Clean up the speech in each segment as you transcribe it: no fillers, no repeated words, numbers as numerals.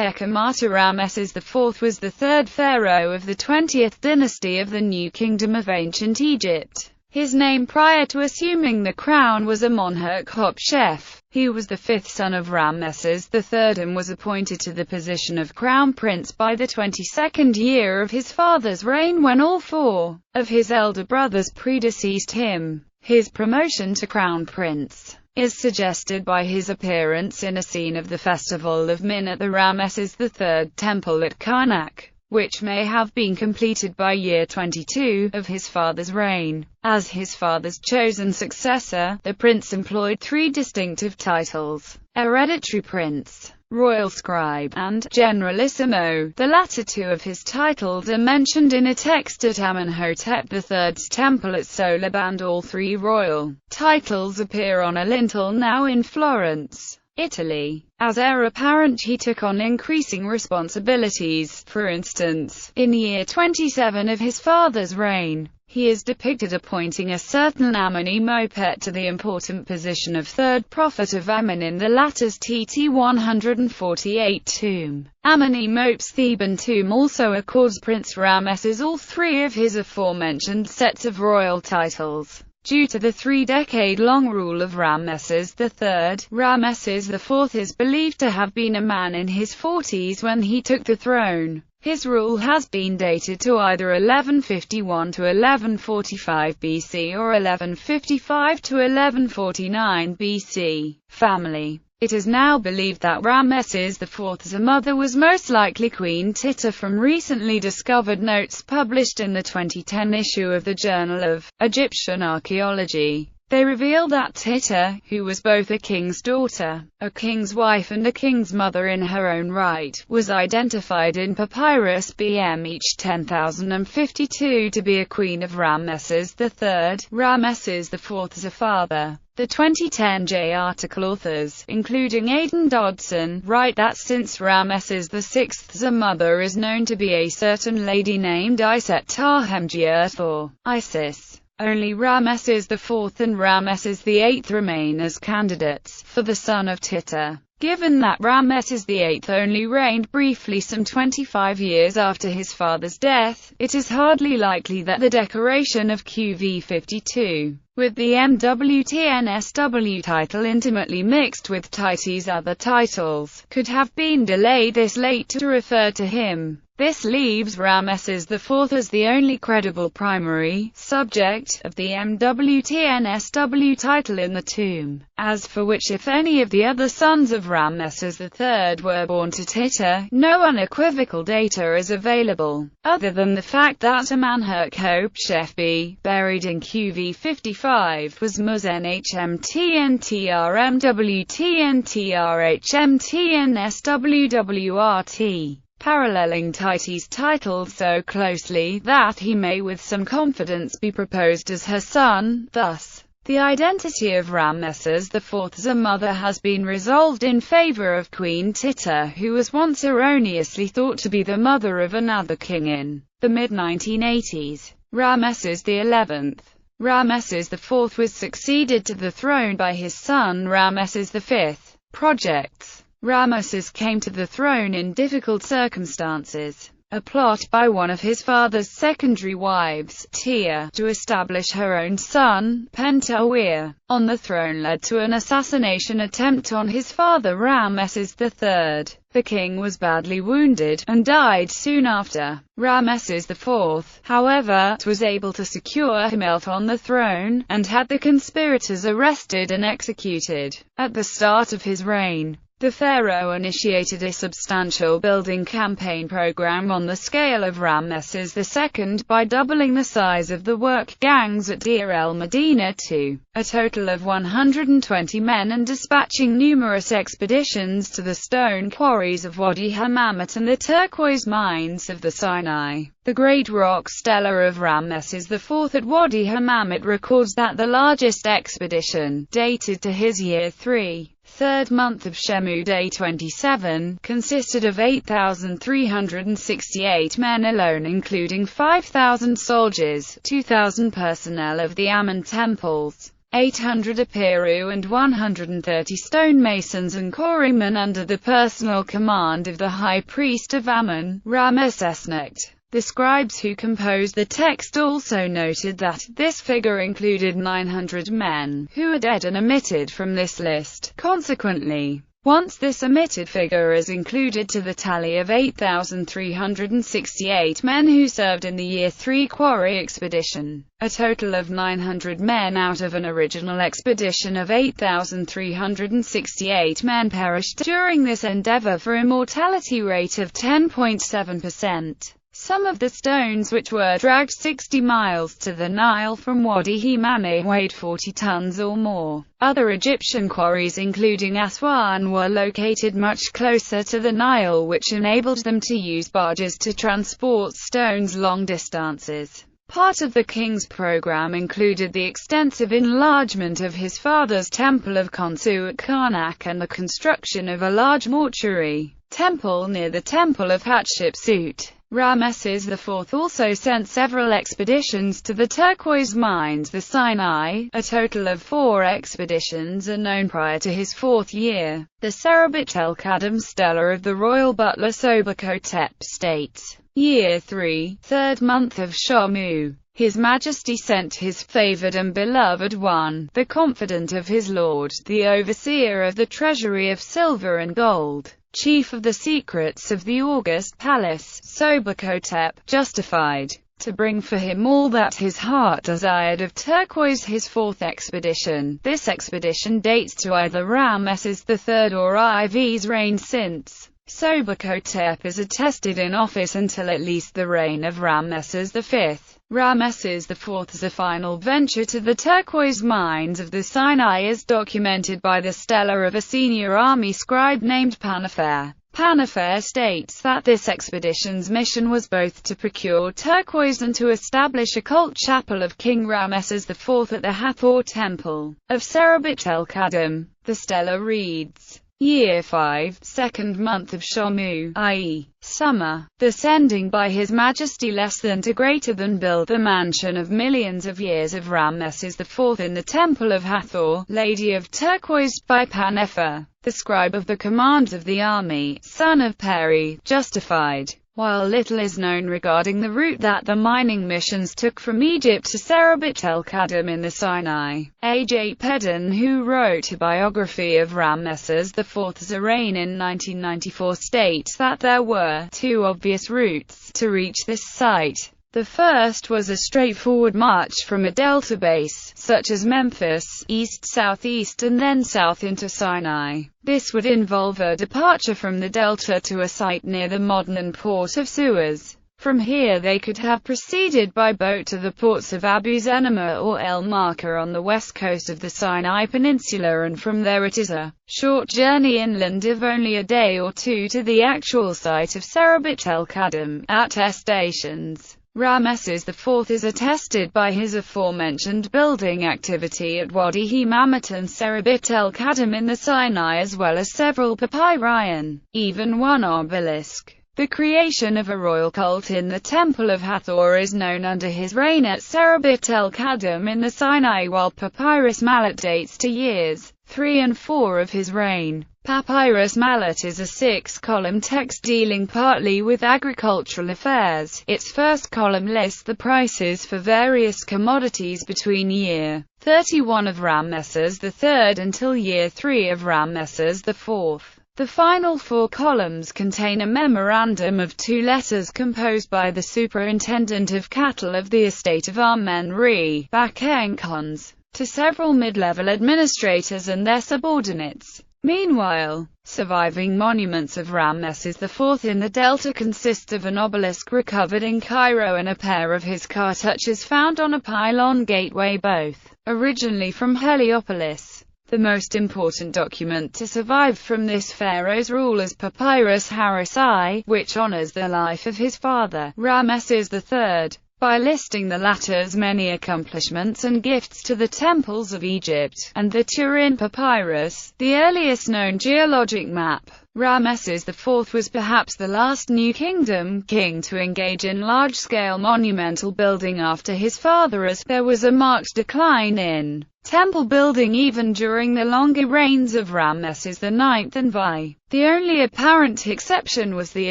Hekamata Ramesses IV was the third pharaoh of the 20th dynasty of the New Kingdom of Ancient Egypt. His name prior to assuming the crown was Amenhotep. He was the fifth son of Ramesses III and was appointed to the position of crown prince by the 22nd year of his father's reign, when all four of his elder brothers predeceased him. His promotion to crown prince is suggested by his appearance in a scene of the Festival of Min at the Ramesses III temple at Karnak, which may have been completed by year 22 of his father's reign. As his father's chosen successor, the prince employed three distinctive titles: hereditary prince, royal scribe, and generalissimo. The latter two of his titles are mentioned in a text at Amenhotep III's temple at Soleb, and all three royal titles appear on a lintel now in Florence, Italy. As heir apparent, he took on increasing responsibilities. For instance, in year 27 of his father's reign, he is depicted appointing a certain Amenemopet to the important position of third prophet of Amen in the latter's TT 148 tomb. Amenemop's Theban tomb also accords Prince Ramesses all three of his aforementioned sets of royal titles. Due to the three-decade-long rule of Ramesses III, Ramesses IV is believed to have been a man in his 40s when he took the throne. His rule has been dated to either 1151 to 1145 BC or 1155 to 1149 BC. Family. It is now believed that Ramesses IV's mother was most likely Queen Titta, from recently discovered notes published in the 2010 issue of the Journal of Egyptian Archaeology. They reveal that Titta, who was both a king's daughter, a king's wife and a king's mother in her own right, was identified in Papyrus BMH 10,052 to be a queen of Ramesses III. Ramesses IV's father. The 2010 J article authors, including Aidan Dodson, write that since Ramesses VI's mother is known to be a certain lady named Iset Tahemgiert or Isis, only Ramesses IV and Ramesses VIII remain as candidates for the son of Titta. Given that Ramesses VIII only reigned briefly some 25 years after his father's death, it is hardly likely that the decoration of QV 52, with the MWTNSW title intimately mixed with Titi's other titles, could have been delayed this late to refer to him. This leaves Ramesses IV as the only credible primary subject of the MWTNSW title in the tomb, as for which, if any of the other sons of Ramesses III were born to Titta, no unequivocal data is available, other than the fact that Amenhotep B, buried in QV 55, was Mus NHMTNTRMWTNTRHMTNSWWRT. Paralleling Titi's title so closely that he may with some confidence be proposed as her son. Thus, the identity of Ramesses IV's mother has been resolved in favor of Queen Titta, who was once erroneously thought to be the mother of another king in the mid-1980s. Ramesses XI. Ramesses IV was succeeded to the throne by his son Ramesses V. Projects. Ramesses came to the throne in difficult circumstances. A plot by one of his father's secondary wives, Tia, to establish her own son, Pentawir, on the throne led to an assassination attempt on his father Ramesses III. The king was badly wounded, and died soon after. Ramesses IV, however, was able to secure himself on the throne, and had the conspirators arrested and executed. At the start of his reign, the pharaoh initiated a substantial building campaign program on the scale of Ramesses II by doubling the size of the work gangs at Deir el-Medina to a total of 120 men and dispatching numerous expeditions to the stone quarries of Wadi Hammamet and the turquoise mines of the Sinai. The Great Rock Stela of Ramesses IV at Wadi Hammamet records that the largest expedition, dated to his year 3. Third month of Shemu Day 27, consisted of 8,368 men alone, including 5,000 soldiers, 2,000 personnel of the Ammon temples, 800 Apiru and 130 stonemasons and quarrymen under the personal command of the high priest of Ammon, Ramesses IV. The scribes who composed the text also noted that this figure included 900 men, who are dead and omitted from this list. Consequently, once this omitted figure is included to the tally of 8,368 men who served in the Year 3 quarry expedition, a total of 900 men out of an original expedition of 8,368 men perished during this endeavor for a mortality rate of 10.7%. Some of the stones which were dragged 60 miles to the Nile from Wadi Himame weighed 40 tons or more. Other Egyptian quarries including Aswan were located much closer to the Nile, which enabled them to use barges to transport stones long distances. Part of the king's program included the extensive enlargement of his father's temple of Khonsu at Karnak and the construction of a large mortuary temple near the temple of Hatshepsut. Ramesses IV also sent several expeditions to the turquoise mines, the Sinai. A total of 4 expeditions are known prior to his 4th year. The Serabit el-Kadam Stela of the royal butler Sobekotep states, Year 3, 3rd month of Shamu. His Majesty sent his favored and beloved one, the confidant of his lord, the overseer of the treasury of silver and gold, chief of the secrets of the august palace, Sobekotep, justified, to bring for him all that his heart desired of turquoise. His 4th expedition. This expedition dates to either Ramesses III or IV's reign, since Sobekotep is attested in office until at least the reign of Ramesses V. Ramesses IV's final venture to the turquoise mines of the Sinai is documented by the stela of a senior army scribe named Panafer. Panafer states that this expedition's mission was both to procure turquoise and to establish a cult chapel of King Ramesses IV at the Hathor Temple of Serabit el-Kadam. The stela reads, Year 5, 2nd month of Shamu, i.e., summer, the sending by His Majesty less than to greater than build the mansion of millions of years of Ramesses IV in the Temple of Hathor, Lady of Turquoise, by Panafer, the scribe of the command of the army, son of Peri, justified. While little is known regarding the route that the mining missions took from Egypt to Serabit el-Kadam in the Sinai, A.J. Pedden, who wrote a biography of Ramesses IV's reign in 1994, states that there were 2 obvious routes to reach this site. The first was a straightforward march from a delta base, such as Memphis, east-southeast and then south into Sinai. This would involve a departure from the delta to a site near the modern port of Suez. From here they could have proceeded by boat to the ports of Abu Zenima or El Marka on the west coast of the Sinai Peninsula, and from there it is a short journey inland of only a day or 2 to the actual site of Serabit el-Kadam. Attestations. Ramesses IV is attested by his aforementioned building activity at Wadi Himamat and Serabit el-Kadam in the Sinai, as well as several papyri and even one obelisk. The creation of a royal cult in the Temple of Hathor is known under his reign at Serabit el-Kadam in the Sinai, while Papyrus Mallet dates to years 3 and 4 of his reign. Papyrus Mallet is a 6-column text dealing partly with agricultural affairs. Its first column lists the prices for various commodities between year 31 of Ramesses III until year 3 of Ramesses IV. The final 4 columns contain a memorandum of 2 letters composed by the superintendent of cattle of the estate of Amen-Re, Bakenkons, to several mid-level administrators and their subordinates. Meanwhile, surviving monuments of Ramesses IV in the Delta consist of an obelisk recovered in Cairo and a pair of his cartouches found on a pylon gateway, both originally from Heliopolis. The most important document to survive from this pharaoh's rule is Papyrus Harris I, which honors the life of his father, Ramesses III, by listing the latter's many accomplishments and gifts to the temples of Egypt, and the Turin Papyrus, the earliest known geologic map. Ramesses IV was perhaps the last New Kingdom king to engage in large-scale monumental building after his father, as there was a marked decline in temple building even during the longer reigns of Ramesses IX and Vi. The only apparent exception was the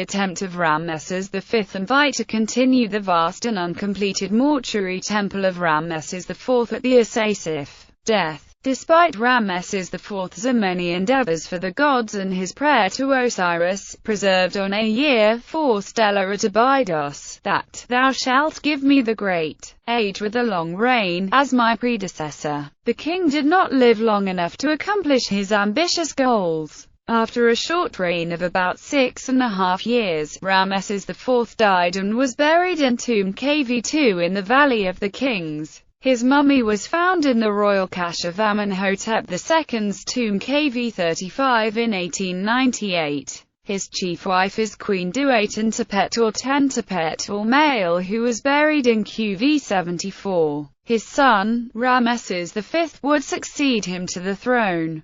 attempt of Ramesses V and Vi to continue the vast and uncompleted mortuary temple of Ramesses IV at the Assasif death. Despite Ramesses IV's many endeavors for the gods and his prayer to Osiris, preserved on a year 4 Stela at Abydos, that "Thou shalt give me the great age with a long reign, as my predecessor," the king did not live long enough to accomplish his ambitious goals. After a short reign of about 6.5 years, Ramesses IV died and was buried in tomb KV2 in the Valley of the Kings. His mummy was found in the royal cache of Amenhotep II's tomb KV35 in 1898. His chief wife is Queen Duatentepet or Tentepet or male, who was buried in QV74. His son, Ramesses V, would succeed him to the throne.